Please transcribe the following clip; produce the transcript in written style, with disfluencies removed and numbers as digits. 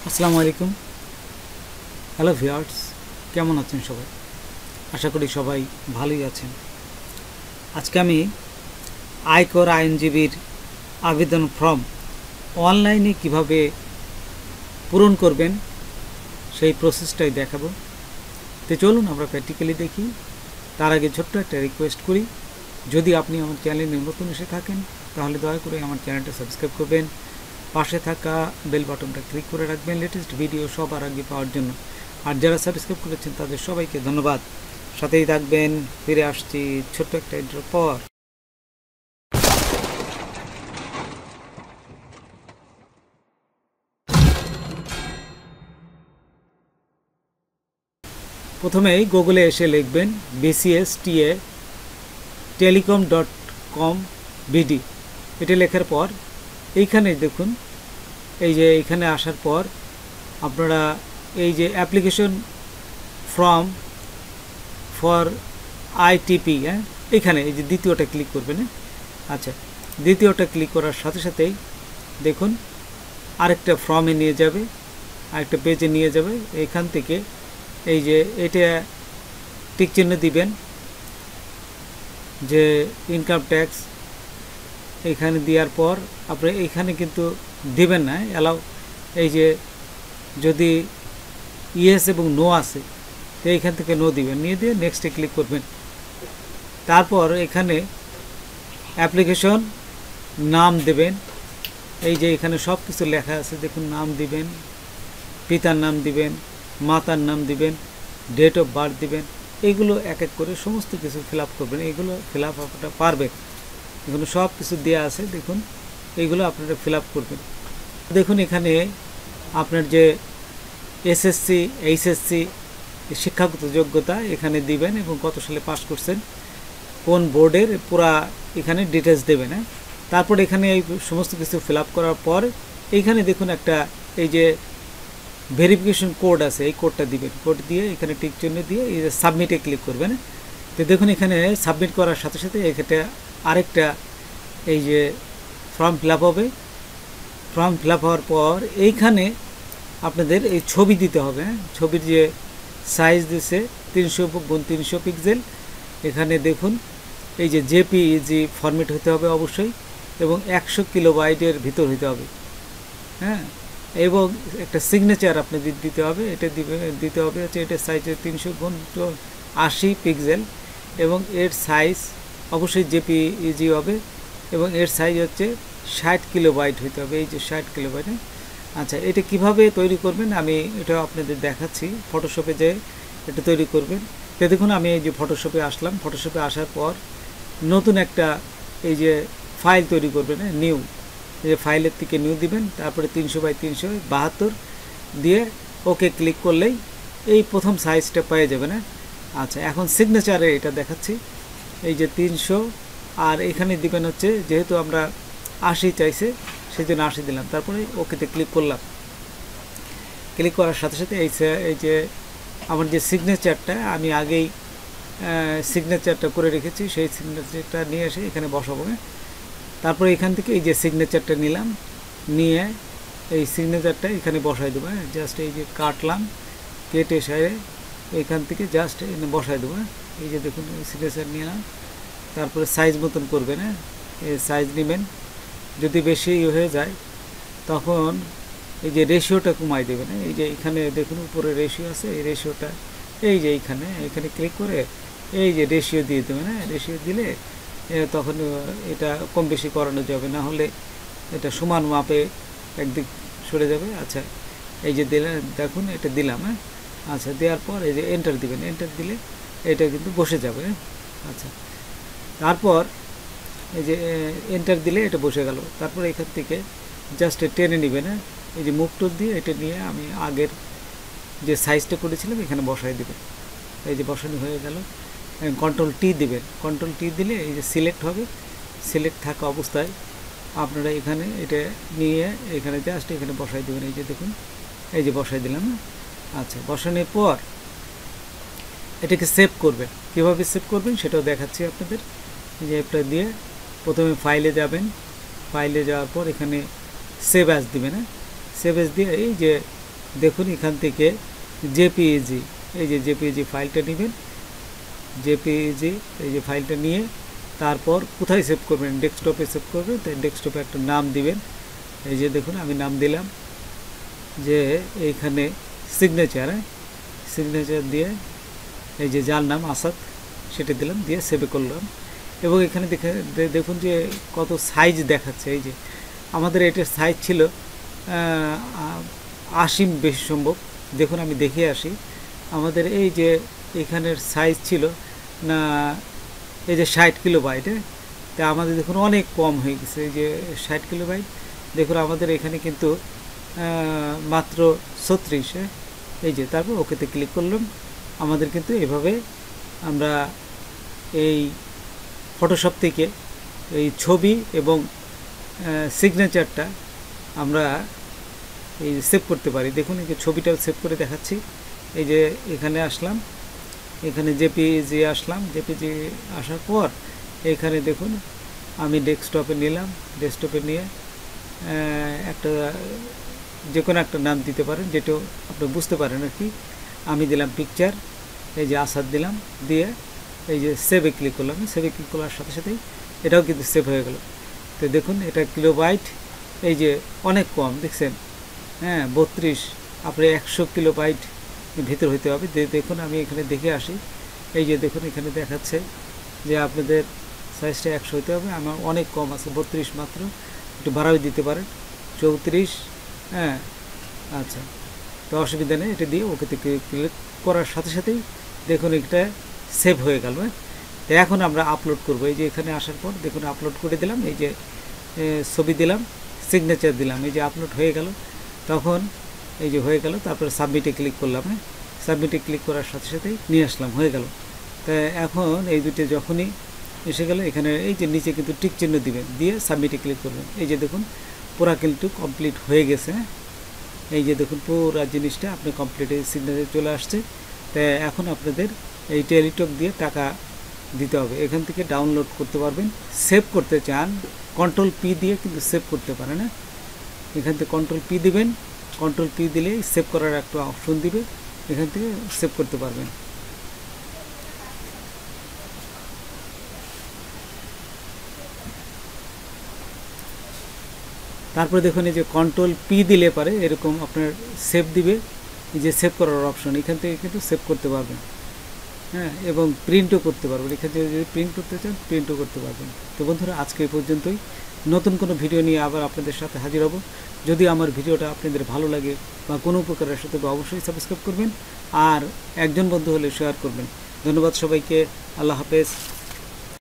আসসালামু আলাইকুম। Hello viewers, কেমন আছেন সবাই? আশা করি সবাই ভালোই আছেন। আজকে আমি আয়কর আইনজীবীর আবেদন ফর্ম অনলাইনে কিভাবে পূরণ করবেন সেই প্রসেসটাই দেখাবো। তো চলুন আমরা প্র্যাকটিক্যালি দেখি। তার আগে ছোট্ট একটা রিকোয়েস্ট করি, যদি আপনি আমার চ্যানেলে নতুন এসে থাকেন তাহলে দয়া করে আমার চ্যানেলটা সাবস্ক্রাইব করবেন, পাশে থাকা বেল বাটনটা ক্লিক করে রাখবেন লেটেস্ট ভিডিও সবার আগে পাওয়ার জন্য। আর যারা সাবস্ক্রাইব করেছেন তাদের সবাইকে ধন্যবাদ। সাথেই থাকবেন। ফিরে আসছি ছোট্ট একটা ইন্ট্রোর পর। প্রথমেই গুগলে এসে লিখবেন BCSTA telecom.com BD। এটা লেখার পর এইখানে দেখুন, এই যে এইখানে আসার পর আপনারা এই যে অ্যাপ্লিকেশন ফর্ম ফর ITP, এখানে এই যে দ্বিতীয়টা ক্লিক করবেন। আচ্ছা, দ্বিতীয়টা ক্লিক করার সাথে সাথেই দেখুন আরেকটা ফর্মে নিয়ে যাবে, আরেকটা পেজে নিয়ে যাবে। এখান থেকে এই যে এটা টিক চিহ্ন দিবেন যে ইনকাম ট্যাক্স, এখানে দেওয়ার পর আপনি এইখানে কিন্তু দিবেন না অ্যালাউ। এই যে যদি ইয়েস এবং নো আছে তো এইখান থেকে নো দিবেন, নিয়ে দিয়ে নেক্সটে ক্লিক করবেন। তারপর এখানে অ্যাপ্লিকেশন নাম দেবেন। এই যে এখানে সব কিছু লেখা আছে দেখুন, নাম দিবেন, পিতার নাম দিবেন, মাতার নাম দিবেন, ডেট অফ বার্থ দিবেন। এইগুলো এক এক করে সমস্ত কিছু ফিল আপ করবেন। এইগুলো ফিল আপ আপনারা পারবেন, এগুলো সব কিছু দেওয়া আছে দেখুন, এইগুলো আপনারা ফিল আপ করবেন। দেখুন এখানে আপনার যে SSC HSC শিক্ষাগত যোগ্যতা এখানে দিবেন এবং কত সালে পাস করছেন, কোন বোর্ডের পুরা এখানে ডিটেলস দেবেন। তারপর এখানে এই সমস্ত কিছু ফিল আপ করার পর এইখানে দেখুন একটা এই যে ভেরিফিকেশন কোড আছে, এই কোডটা দিবেন। কোড দিয়ে এখানে টিক চিহ্ন দিয়ে এই যে সাবমিটে ক্লিক করবেন। তো দেখুন এখানে সাবমিট করার সাথে সাথে এখানে আরেকটা এই যে ফর্ম ফিল আপ হবে। ফর্ম ফিল আপ হওয়ার পর এইখানে আপনাদের এই ছবি দিতে হবে। ছবির যে সাইজ দিছে 300x300 পিক্সেল। এখানে দেখুন এই যে JPEG ফরম্যাট হতে হবে অবশ্যই, এবং 100 কিলোবাইটের ভিতর হতে হবে। এবং একটা সিগনেচার আপনাদের দিতে হবে। এটা দিতে হবে হচ্ছে এটার সাইজ 300x80 পিক্সেল এবং এর সাইজ অবশ্যই JPEG হবে, এবং এর সাইজ হচ্ছে 60 কিলোবাইট হতে হবে। এই যে 60 কিলোবাইট। আচ্ছা, এটা কিভাবে তৈরি করবেন আমি এটা আপনাদের দেখাচ্ছি। ফটোশপে যে এটা তৈরি করবেন। তো দেখুন আমি এই যে ফটোশপে আসলাম। ফটোশপে আসার পর নতুন একটা এই যে ফাইল তৈরি করবেন, নিউ। এই যে ফাইলের থেকে নিউ দিবেন, তারপরে 300x372 দিয়ে ওকে ক্লিক করলেই এই প্রথম সাইজটা পেয়ে যাবেন। আচ্ছা, এখন সিগনেচারে এটা দেখাচ্ছি। এই যে 300 আর এখানে দিবেন হচ্ছে, যেহেতু আমরা 80 চাইছে সেই জন্য 80 দিলাম। তারপরে ওকেতে ক্লিক করলাম। ক্লিক করার সাথে সাথে এই যে আমার যে সিগনেচারটা আমি আগেই সিগনেচারটা করে রেখেছি, সেই সিগনেচারটা নিয়ে এসে এখানে বসাবো। তারপরে এখান থেকে এই যে সিগনেচারটা নিলাম, নিয়ে এই সিগনেচারটা এখানে বসাই দেবো। জাস্ট এই যে কাটলাম, কেটে সারে এখান থেকে জাস্ট এখানে বসাই দেবো। এই যে দেখুন সিগনেচার নিলাম। তারপরে সাইজ মতন করবেন। এই সাইজ নেবেন, যদি বেশি হয়ে যায় তখন এই যে রেশিওটা কমাই দেবেন। এই যে এখানে দেখুন উপরে রেশিও আছে, এই রেশিওটা এই যে এখানে ক্লিক করে এই যে রেশিও দিয়ে দেবেন। রেশিও দিলে তখন এটা কম বেশি করানো যাবে, না হলে এটা সমান মাপে একদিক সরে যাবে। আচ্ছা, এই যে দিলেন দেখুন এটা দিলাম। আচ্ছা, দেওয়ার পর এই যে এন্টার দিবেন। এন্টার দিলে এটা কিন্তু বসে যাবে। আচ্ছা, তারপর এই যে এন্টার দিলে এটা বসে গেল। তারপর এখান থেকে জাস্ট টেনে নেবেন। এই যে মুভ টুল দিয়ে এটা নিয়ে আমি আগের যে সাইজটা করেছিলাম এখানে বসাই দেবেন। এই যে বসানো হয়ে গেল। কন্ট্রোল টি দিবেন। কন্ট্রোল টি দিলে এই যে সিলেক্ট হবে। সিলেক্ট থাকা অবস্থায় আপনারা এখানে এটা নিয়ে এখানে জাস্ট এখানে বসাই দেবেন। এই যে দেখুন এই যে বসাই দিলাম। আচ্ছা, বসানোর পর এটাকে সেভ করবেন। কীভাবে সেভ করবেন সেটাও দেখাচ্ছি আপনাদের। যে এটা দিয়ে প্রথমে ফাইলে যাবেন। ফাইলে যাওয়ার পর এখানে সেভ অ্যাজ দিবেন। সেভ অ্যাজ দিয়ে এই যে দেখুন এখান থেকে জেপিইজি, এই যে জেপিইজি ফাইলটা নেবেন, জেপিইজি এই যে ফাইলটা নিয়ে তারপর কোথায় সেভ করবেন, ডেস্কটপে সেভ করবেন। তাই ডেস্কটপে একটা নাম দিবেন। এই যে দেখুন আমি নাম দিলাম যে এইখানে সিগনেচার, সিগনেচার দিয়ে এই যে যার নাম আসাদ সেটা দিলাম, দিয়ে সেভ করলাম। এবং এখানে দেখুন যে কত সাইজ দেখাচ্ছে। এই যে আমাদের এটার সাইজ ছিল 80 বেশি সম্ভব। দেখুন আমি দেখে আসি, আমাদের এই যে এখানের সাইজ ছিল না এই যে 60 কিলোবাইট, তা আমাদের দেখুন অনেক কম হয়ে গেছে। এই যে 60 কিলোবাইট, দেখুন আমাদের এখানে কিন্তু মাত্র 36। এই যে তারপর ওকেতে ক্লিক করলাম। আমাদের কিন্তু এভাবে আমরা এই ফটোশপ থেকে এই ছবি এবং সিগনেচারটা আমরা এই সেভ করতে পারি। দেখুন এই যে ছবিটাও সেভ করে দেখাচ্ছি। এই যে এখানে আসলাম, এখানে জেপিজি আসলাম, জেপিজি আসার পর এখানে দেখুন আমি ডেস্কটপে নিলাম, ডেস্কটপে নিয়ে একটা যে কোনো একটা নাম দিতে পারেন যেটা আপনি বুঝতে পারেন আর কি। আমি দিলাম পিকচার, এই যে আসাদ দিলাম, দিয়ে এই যে সেভে ক্লিক করলাম। সেভে ক্লিক করার সাথে সাথেই এটাও কিন্তু সেভ হয়ে গেল। তো দেখুন এটা কিলোবাইট এই যে অনেক কম দেখছেন, হ্যাঁ 32, আপনি 100 কিলোবাইট ভিতর হইতে হবে। দেখুন আমি এখানে দেখে আসি। এই যে দেখুন এখানে দেখাচ্ছে যে আপনাদের সাইজটা 100 হইতে হবে, আমার অনেক কম আছে 32 মাত্র, একটু বাড়াই দিতে পারেন 34। হ্যাঁ আচ্ছা, তো অসুবিধা নেই। এটা দিয়ে ওকে ক্লিক করার সাথে সাথেই দেখুন এটা সেভ হয়ে গেল। তো এখন আমরা আপলোড করব। এই যে এখানে আসার পর দেখুন আপলোড করে দিলাম, এই যে ছবি দিলাম, সিগনেচার দিলাম, এই যে আপলোড হয়ে গেল। তখন এই যে হয়ে গেল, তারপরে সাবমিটে ক্লিক করলাম। সাবমিটে ক্লিক করার সাথে সাথেই নিয়ে আসলাম, হয়ে গেল। তা এখন এই দুটো যখনই এসে গেল, এখানে এই যে নিচে কিন্তু টিক চিহ্ন দিবেন, দিয়ে সাবমিটে ক্লিক করবেন। এই যে দেখুন পুরা কিন্তু কমপ্লিট হয়ে গেছে। এই যে দেখুন পুরো জিনিসটা আপনি কমপ্লিট, এই সিগনেচার চলে আসছে। তা এখন আপনাদের এই টেলিটক দিয়ে টাকা দিতে হবে। এখান থেকে ডাউনলোড করতে পারবেন। সেভ করতে চান কন্ট্রোল পি দিয়ে কিন্তু সেভ করতে পারেন। না এখান থেকে কন্ট্রোল পি দিবেন, কন্ট্রোল পি দিলেই সেভ করার একটা অপশন দিবে, এখান থেকে সেভ করতে পারবেন। তারপরে দেখুন এই যে কন্ট্রোল পি দিলে পারে এরকম আপনার সেভ দিবে, এই যে সেভ করার অপশন, এখান থেকে কিন্তু সেভ করতে পারবেন। হ্যাঁ, এবং প্রিন্টও করতে পারবেন। এখান থেকে যদি প্রিন্ট করতে চান প্রিন্টও করতে পারবেন। তো বন্ধুরা আজকে এই পর্যন্তই। নতুন কোনো ভিডিও নিয়ে আবার আপনাদের সাথে হাজির হব। যদি আমার ভিডিওটা আপনাদের ভালো লাগে বা কোনো উপকারের সাথে অবশ্যই সাবস্ক্রাইব করবেন, আর একজন বন্ধু হলে শেয়ার করবেন। ধন্যবাদ সবাইকে। আল্লাহ হাফেজ।